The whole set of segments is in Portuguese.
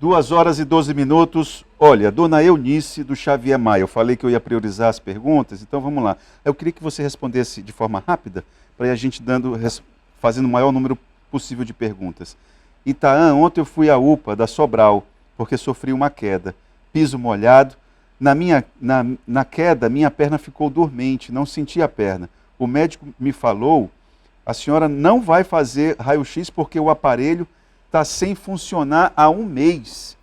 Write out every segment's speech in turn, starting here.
2h12. Olha, dona Eunice do Xavier Maia, eu falei que eu ia priorizar as perguntas, então vamos lá. Eu queria que você respondesse de forma rápida, para a gente fazendo o maior número possível de perguntas. Itaã, ontem eu fui à UPA da Sobral, porque sofri uma queda. Piso molhado. Na queda, minha perna ficou dormente, não senti a perna. O médico me falou, a senhora não vai fazer raio-x porque o aparelho está sem funcionar há um mês.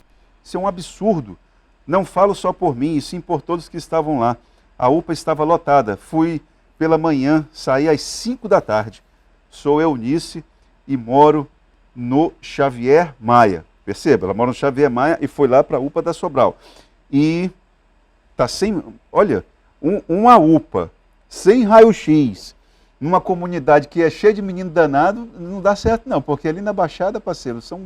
Isso é um absurdo. Não falo só por mim, e sim por todos que estavam lá. A UPA estava lotada. Fui pela manhã, saí às 5 da tarde. Sou Eunice e moro no Xavier Maia. Perceba, ela mora no Xavier Maia e foi lá para a UPA da Sobral. E está sem... Olha, uma UPA sem raio-x, numa comunidade que é cheia de menino danado, não dá certo não, porque ali na Baixada, parceiro, são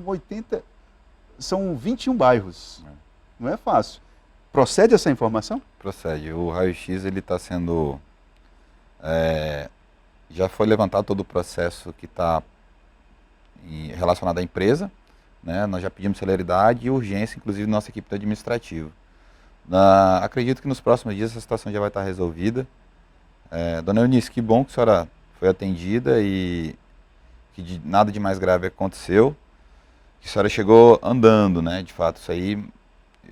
21 bairros. Não é fácil. Procede essa informação? Procede. O raio-x ele está sendo... já foi levantado todo o processo que está relacionado à empresa, né? Nós já pedimos celeridade e urgência, inclusive, da nossa equipe administrativa. Acredito que nos próximos dias essa situação já vai estar resolvida. Dona Eunice, que bom que a senhora foi atendida e que nada de mais grave aconteceu, que a senhora chegou andando, né? De fato, isso aí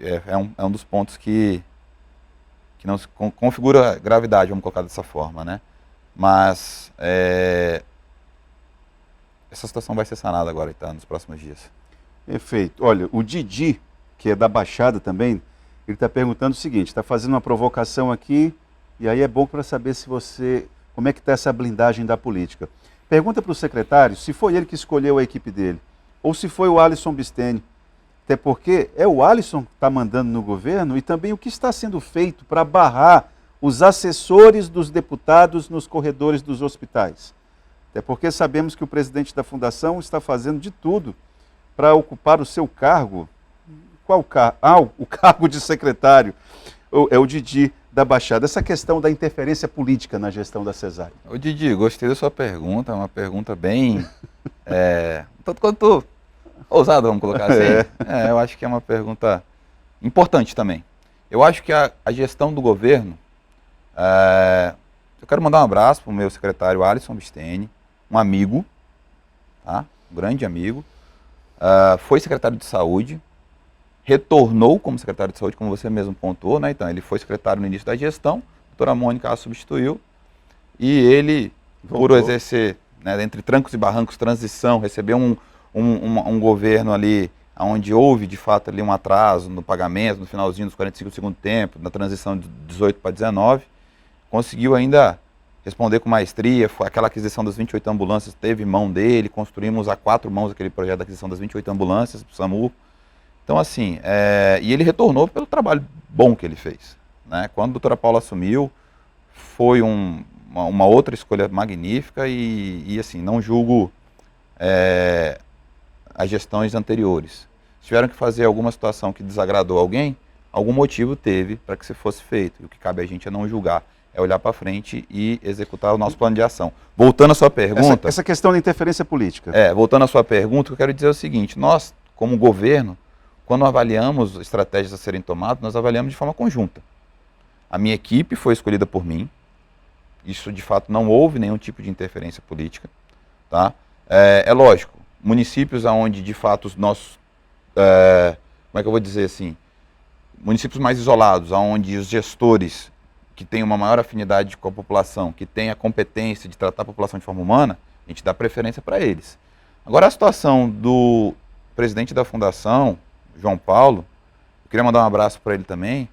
é um dos pontos que não se configura gravidade, vamos colocar dessa forma, né? Mas essa situação vai ser sanada agora, tá? Nos próximos dias. Perfeito. Olha, o Didi, que é da Baixada também, ele está perguntando o seguinte, está fazendo uma provocação aqui, e aí é bom para saber como é que está essa blindagem da política. Pergunta para o secretário se foi ele que escolheu a equipe dele, ou se foi o Alisson Bisteni. Até porque é o Alisson que está mandando no governo e também o que está sendo feito para barrar os assessores dos deputados nos corredores dos hospitais. Até porque sabemos que o presidente da fundação está fazendo de tudo para ocupar o seu cargo. Qual cargo? O cargo de secretário. É o Didi da Baixada. Essa questão da interferência política na gestão da Cesárea. Ô Didi, gostei da sua pergunta, é uma pergunta bem... tanto quanto ousada, vamos colocar assim. Eu acho que é uma pergunta importante também. Eu acho que a gestão do governo... eu quero mandar um abraço para o meu secretário Alisson Bisteni, um amigo, tá? Um grande amigo. Foi secretário de saúde, retornou como secretário de saúde, como você mesmo pontuou, né? Então, ele foi secretário no início da gestão, a doutora Mônica a substituiu, e ele, por exercer, né, entre trancos e barrancos, transição, recebeu um governo ali, onde houve, de fato, ali um atraso no pagamento, no finalzinho dos 45 do segundo tempo, na transição de 18 para 19, conseguiu ainda responder com maestria. Foi aquela aquisição das 28 ambulâncias, teve mão dele, construímos a 4 mãos aquele projeto da aquisição das 28 ambulâncias para o SAMU. Então, assim, e ele retornou pelo trabalho bom que ele fez, né? Quando a doutora Paula assumiu, foi uma outra escolha magnífica e assim, não julgo as gestões anteriores. Se tiveram que fazer alguma situação que desagradou alguém, algum motivo teve para que isso fosse feito. E o que cabe a gente é não julgar, é olhar para frente e executar o nosso plano de ação. Voltando à sua pergunta... Essa questão da interferência política. Voltando à sua pergunta, eu quero dizer o seguinte, nós, como governo, quando avaliamos estratégias a serem tomadas, nós avaliamos de forma conjunta. A minha equipe foi escolhida por mim, isso de fato não houve nenhum tipo de interferência política, tá? É lógico, municípios onde de fato os nossos, como é que eu vou dizer assim, municípios mais isolados, onde os gestores que têm uma maior afinidade com a população, que têm a competência de tratar a população de forma humana, a gente dá preferência para eles. Agora a situação do presidente da fundação, João Paulo, eu queria mandar um abraço para ele também.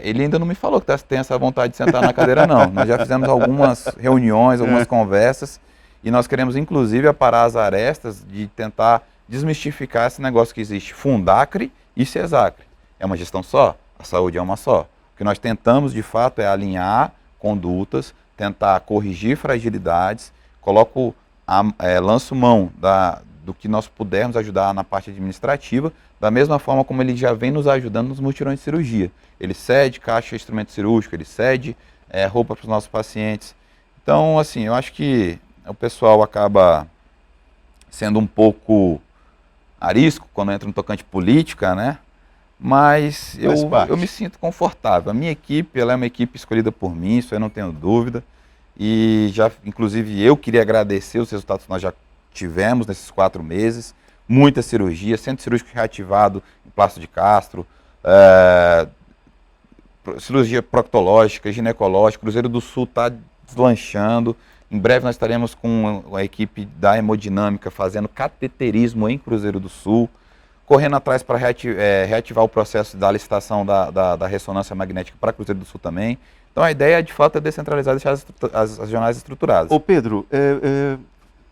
Ele ainda não me falou que tem essa vontade de sentar na cadeira, não. Nós já fizemos algumas reuniões, algumas conversas, e nós queremos, inclusive, aparar as arestas de tentar desmistificar esse negócio que existe Fundacre e Cesacre. É uma gestão só? A saúde é uma só. O que nós tentamos, de fato, é alinhar condutas, tentar corrigir fragilidades, lanço mão do que nós pudermos ajudar na parte administrativa, da mesma forma como ele já vem nos ajudando nos mutirões de cirurgia. Ele cede caixa de instrumento cirúrgico, ele cede roupa para os nossos pacientes. Então, assim, eu acho que o pessoal acaba sendo um pouco arisco quando entra no tocante política, né? Mas Faz parte. eu me sinto confortável. A minha equipe, ela é uma equipe escolhida por mim, isso eu não tenho dúvida. E já, inclusive, eu queria agradecer os resultados que nós já tivemos nesses 4 meses. Muita cirurgia, centro cirúrgico reativado em Plácido de Castro, cirurgia proctológica, ginecológica, Cruzeiro do Sul está deslanchando. Em breve nós estaremos com a equipe da hemodinâmica fazendo cateterismo em Cruzeiro do Sul, correndo atrás para reativar o processo da licitação da ressonância magnética para Cruzeiro do Sul também. Então a ideia, de fato, é descentralizar e deixar as regionais estruturadas. Ô Pedro,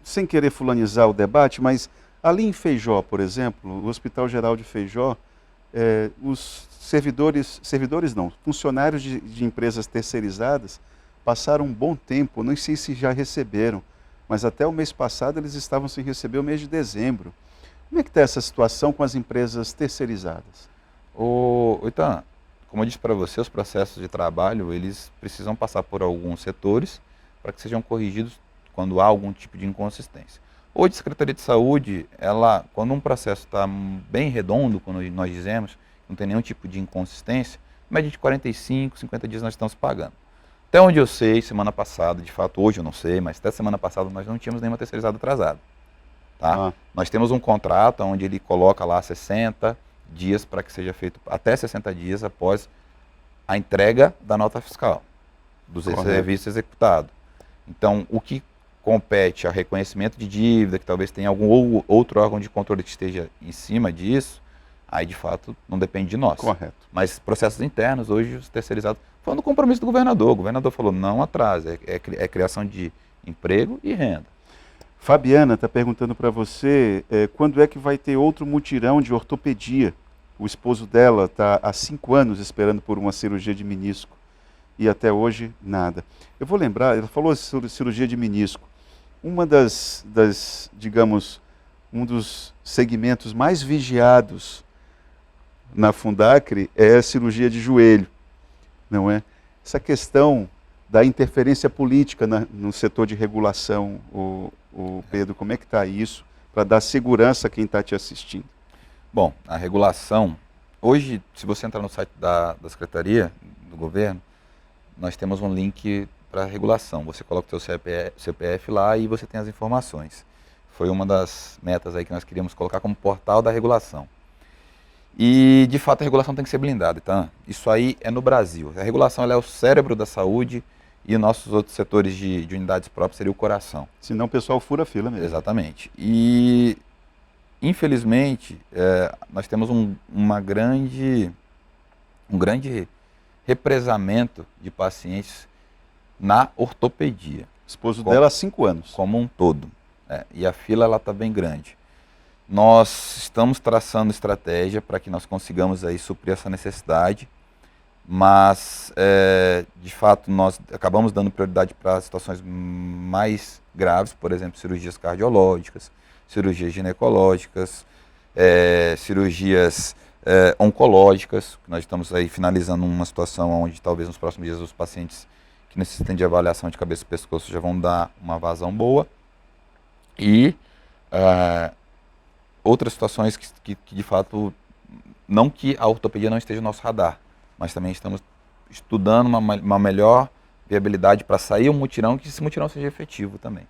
sem querer fulanizar o debate, mas ali em Feijó, por exemplo, o Hospital Geral de Feijó, os servidores não, funcionários de empresas terceirizadas passaram um bom tempo, não sei se já receberam, mas até o mês passado eles estavam sem receber o mês de dezembro. Como é que está essa situação com as empresas terceirizadas? Então, como eu disse para você, os processos de trabalho, eles precisam passar por alguns setores para que sejam corrigidos quando há algum tipo de inconsistência. Hoje, a Secretaria de Saúde, quando um processo está bem redondo, quando nós dizemos, não tem nenhum tipo de inconsistência, média de 45, 50 dias nós estamos pagando. Até onde eu sei, semana passada, de fato hoje eu não sei, mas até semana passada nós não tínhamos nenhuma terceirizada atrasada. Tá? Nós temos um contrato onde ele coloca lá 60 dias para que seja feito, até 60 dias após a entrega da nota fiscal, do serviço executado. Então, o que compete ao reconhecimento de dívida, que talvez tenha algum outro órgão de controle que esteja em cima disso, aí de fato não depende de nós. Correto. Mas processos internos, hoje os terceirizados, foi no compromisso do governador. O governador falou, não atrasa, é criação de emprego e renda. Fabiana está perguntando para você quando é que vai ter outro mutirão de ortopedia. O esposo dela está há 5 anos esperando por uma cirurgia de menisco e até hoje nada. Eu vou lembrar, ela falou sobre cirurgia de menisco. Uma digamos, um dos segmentos mais vigiados na Fundacre é a cirurgia de joelho, não é? Essa questão da interferência política no setor de regulação, o Pedro, como é que está isso, para dar segurança a quem está te assistindo? Bom, a regulação, hoje, se você entrar no site da Secretaria do Governo, nós temos um link para regulação. Você coloca o seu CPF lá e você tem as informações. Foi uma das metas aí que nós queríamos colocar como portal da regulação. E, de fato, a regulação tem que ser blindada, tá? Isso aí é no Brasil. A regulação ela é o cérebro da saúde e nossos outros setores de unidades próprias seria o coração. Senão o pessoal fura a fila mesmo. Exatamente. E, infelizmente, nós temos um grande represamento de pacientes na ortopedia. Esposo dela há 5 anos. Como um todo. E a fila está bem grande. Nós estamos traçando estratégia para que nós consigamos aí suprir essa necessidade, mas, de fato, nós acabamos dando prioridade para situações mais graves, por exemplo, cirurgias cardiológicas, cirurgias ginecológicas, cirurgias oncológicas, que nós estamos aí finalizando uma situação onde talvez nos próximos dias os pacientes que necessitem de avaliação de cabeça e pescoço já vão dar uma vazão boa. E outras situações que de fato, não que a ortopedia não esteja no nosso radar, mas também estamos estudando uma melhor viabilidade para sair um mutirão, que esse mutirão seja efetivo também.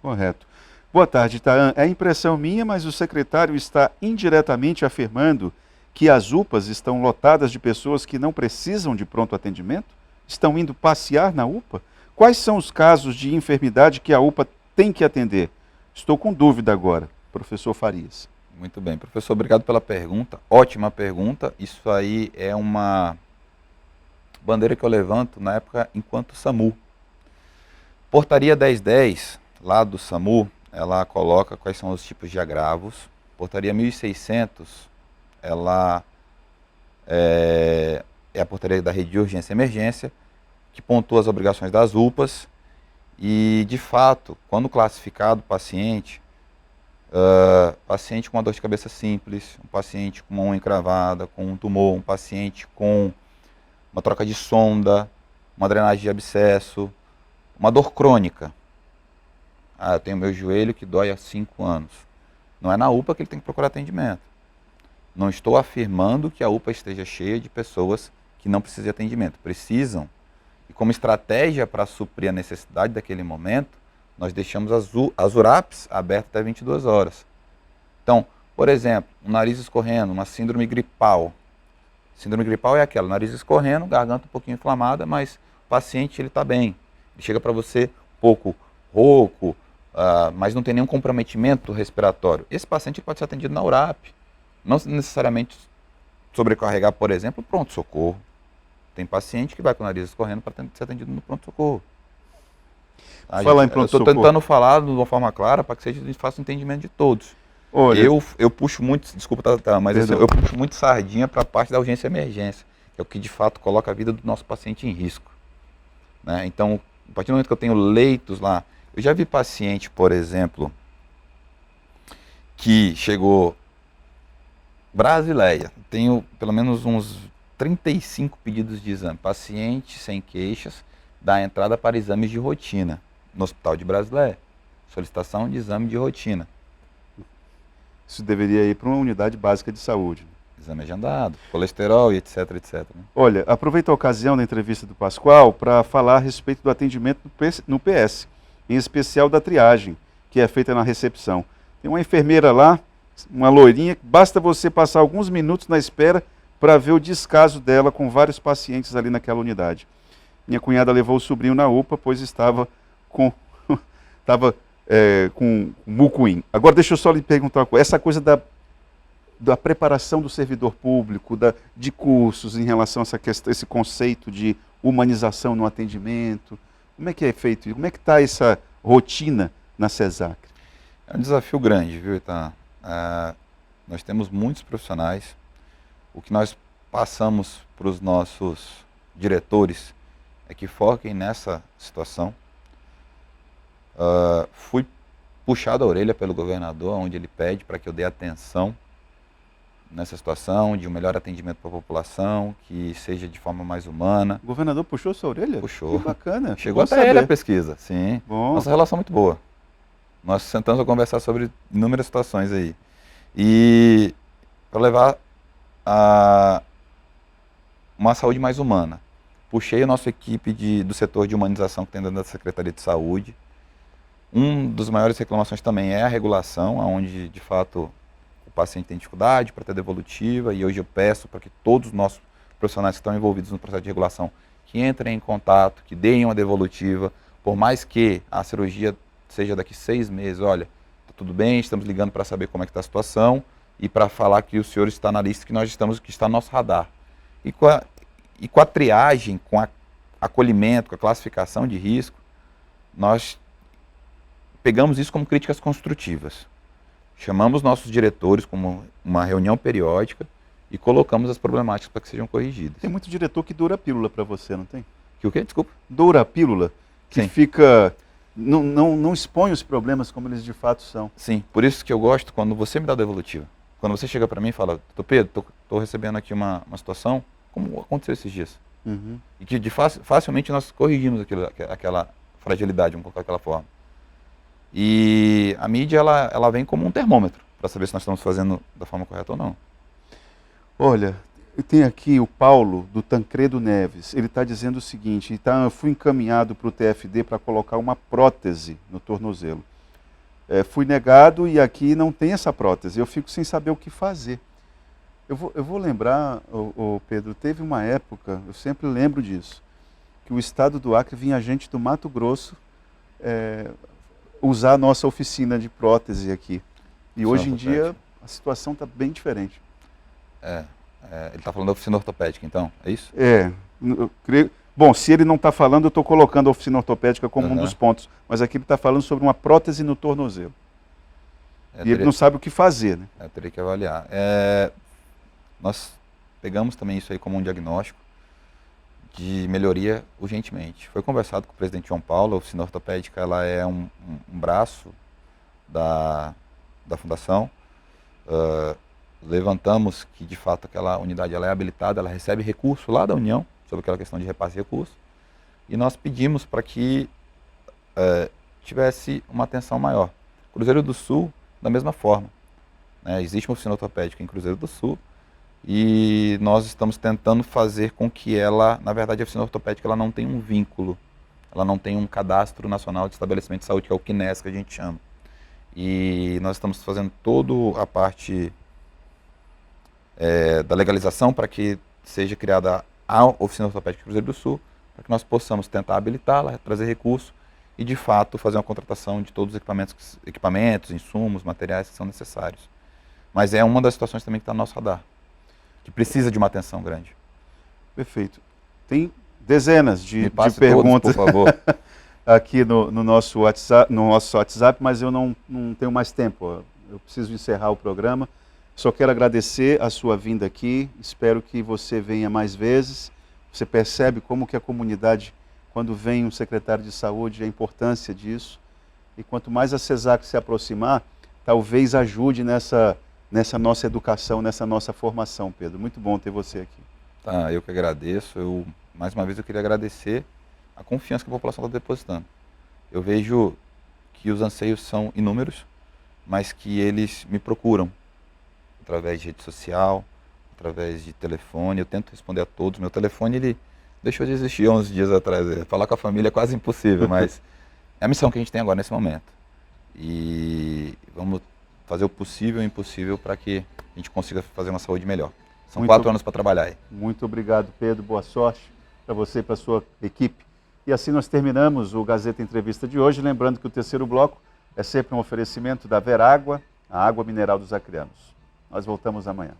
Correto. Boa tarde, Taan. É impressão minha, mas o secretário está indiretamente afirmando que as UPAs estão lotadas de pessoas que não precisam de pronto atendimento? Estão indo passear na UPA? Quais são os casos de enfermidade que a UPA tem que atender? Estou com dúvida agora, professor Farias. Muito bem, professor, obrigado pela pergunta. Ótima pergunta. Isso aí é uma bandeira que eu levanto na época enquanto SAMU. Portaria 1010, lá do SAMU, ela coloca quais são os tipos de agravos. Portaria 1600, ela é a portaria da rede de urgência e emergência, que pontua as obrigações das UPAs. E, de fato, quando classificado o paciente, paciente com uma dor de cabeça simples, um paciente com uma unha encravada, com um tumor, um paciente com uma troca de sonda, uma drenagem de abscesso, uma dor crônica. Eu tenho meu joelho que dói há 5 anos. Não é na UPA que ele tem que procurar atendimento. Não estou afirmando que a UPA esteja cheia de pessoas que não precisam de atendimento. Precisam. E como estratégia para suprir a necessidade daquele momento, nós deixamos as URAPs abertas até 22 horas. Então, por exemplo, um nariz escorrendo, uma síndrome gripal. Síndrome gripal é aquela, nariz escorrendo, garganta um pouquinho inflamada, mas o paciente ele está bem. Ele chega para você um pouco rouco, mas não tem nenhum comprometimento respiratório. Esse paciente pode ser atendido na URAP. Não necessariamente sobrecarregar, por exemplo, o pronto-socorro. Tem paciente que vai com o nariz escorrendo para ser atendido no pronto-socorro. Fala em pronto-socorro. Eu estou tentando falar de uma forma clara para que seja de fácil entendimento de todos. Olha, Eu puxo muito, desculpa, mas assim, eu puxo muito sardinha para a parte da urgência e emergência, que é o que de fato coloca a vida do nosso paciente em risco. Né? Então, a partir do momento que eu tenho leitos lá, eu já vi paciente, por exemplo, que chegou Brasileia, tenho pelo menos uns 35 pedidos de exame, paciente sem queixas, dá entrada para exames de rotina no Hospital de Brasileia, solicitação de exame de rotina. isso deveria ir para uma unidade básica de saúde. Exame agendado, colesterol e etc, etc. Né? Olha, aproveito a ocasião da entrevista do Pascoal para falar a respeito do atendimento no PS, em especial da triagem, que é feita na recepção. Tem uma enfermeira lá, uma loirinha, basta você passar alguns minutos na espera para ver o descaso dela com vários pacientes ali naquela unidade. Minha cunhada levou o sobrinho na UPA, pois estava com mucuim. Agora deixa eu só lhe perguntar uma coisa, essa coisa da preparação do servidor público, de cursos em relação a essa questão, esse conceito de humanização no atendimento, como é que é feito? Como é que está essa rotina na CESAC? É um desafio grande, viu, Itan? Nós temos muitos profissionais. O que nós passamos para os nossos diretores é que foquem nessa situação. Fui puxado a orelha pelo governador, onde ele pede para que eu dê atenção nessa situação, de um melhor atendimento para a população, que seja de forma mais humana. O governador puxou sua orelha? Puxou. Que bacana. Chegou até ele a pesquisa, sim. Bom. Nossa relação é muito boa. Nós sentamos a conversar sobre inúmeras situações aí. E para levar a uma saúde mais humana. Puxei a nossa equipe do setor de humanização que tem dentro da Secretaria de Saúde. Um dos maiores reclamações também é a regulação, onde de fato o paciente tem dificuldade para ter devolutiva, e hoje eu peço para que todos os nossos profissionais que estão envolvidos no processo de regulação que entrem em contato, que deem uma devolutiva, por mais que a cirurgia seja daqui 6 meses, olha, tá tudo bem, estamos ligando para saber como é que está a situação e para falar que o senhor está na lista que está no nosso radar. E com a triagem, com o acolhimento, com a classificação de risco, nós pegamos isso como críticas construtivas. Chamamos nossos diretores como uma reunião periódica e colocamos as problemáticas para que sejam corrigidas. Tem muito diretor que doura a pílula para você, não tem? Que o quê? Desculpa. Doura a pílula, que Sim. fica... Não expõe os problemas como eles de fato são. Sim, por isso que eu gosto quando você me dá a devolutiva. Quando você chega para mim e fala, doutor Pedro, estou recebendo aqui uma situação, como aconteceu esses dias. Uhum. E que facilmente nós corrigimos aquela fragilidade, vamos colocar daquela forma. E a mídia, ela vem como um termômetro, para saber se nós estamos fazendo da forma correta ou não. Olha, tem aqui o Paulo, do Tancredo Neves. Ele está dizendo o seguinte, então, eu fui encaminhado para o TFD para colocar uma prótese no tornozelo. Fui negado e aqui não tem essa prótese. Eu fico sem saber o que fazer. Eu vou lembrar, Pedro, teve uma época, eu sempre lembro disso, que o estado do Acre vinha gente do Mato Grosso usar a nossa oficina de prótese aqui. E hoje em dia a situação está bem diferente. Ele está falando da oficina ortopédica, então, é isso? Eu creio... Bom, se ele não está falando, eu estou colocando a oficina ortopédica como um dos pontos. Mas aqui ele está falando sobre uma prótese no tornozelo. E ele não sabe o que fazer, né? Eu teria que avaliar. Nós pegamos também isso aí como um diagnóstico de melhoria urgentemente. Foi conversado com o presidente João Paulo, a oficina ortopédica ela é um braço da fundação. Levantamos que de fato aquela unidade ela é habilitada, ela recebe recurso lá da União, sobre aquela questão de repasse de recursos, e nós pedimos para que tivesse uma atenção maior. Cruzeiro do Sul, da mesma forma. né? Existe uma oficina ortopédica em Cruzeiro do Sul e nós estamos tentando fazer com que ela, na verdade a oficina ortopédica ela não tem um vínculo, ela não tem um cadastro nacional de estabelecimento de saúde, que é o CNES que a gente chama. E nós estamos fazendo toda a parte da legalização para que seja criada a oficina ortopédica de Cruzeiro do Sul, para que nós possamos tentar habilitá-la, trazer recurso e, de fato, fazer uma contratação de todos os equipamentos, insumos, materiais que são necessários. Mas é uma das situações também que está no nosso radar, que precisa de uma atenção grande. Perfeito. Tem dezenas de Todos, perguntas por favor. aqui no nosso WhatsApp, mas eu não tenho mais tempo. Eu preciso encerrar o programa. Só quero agradecer a sua vinda aqui. Espero que você venha mais vezes. Você percebe como que a comunidade, quando vem um secretário de saúde, a importância disso. E quanto mais a CESAC se aproximar, talvez ajude nessa nossa educação, nessa nossa formação, Pedro. Muito bom ter você aqui. Tá, eu que agradeço. Mais uma vez eu queria agradecer a confiança que a população está depositando. Eu vejo que os anseios são inúmeros, mas que eles me procuram através de rede social, através de telefone. Eu tento responder a todos. Meu telefone ele deixou de existir 11 dias atrás. Falar com a família é quase impossível, mas é a missão que a gente tem agora nesse momento. E vamos fazer o possível e o impossível para que a gente consiga fazer uma saúde melhor. São 4 anos para trabalhar aí. Muito obrigado, Pedro. Boa sorte para você e para a sua equipe. E assim nós terminamos o Gazeta Entrevista de hoje. Lembrando que o terceiro bloco é sempre um oferecimento da Verágua, a água mineral dos acreanos. Nós voltamos amanhã.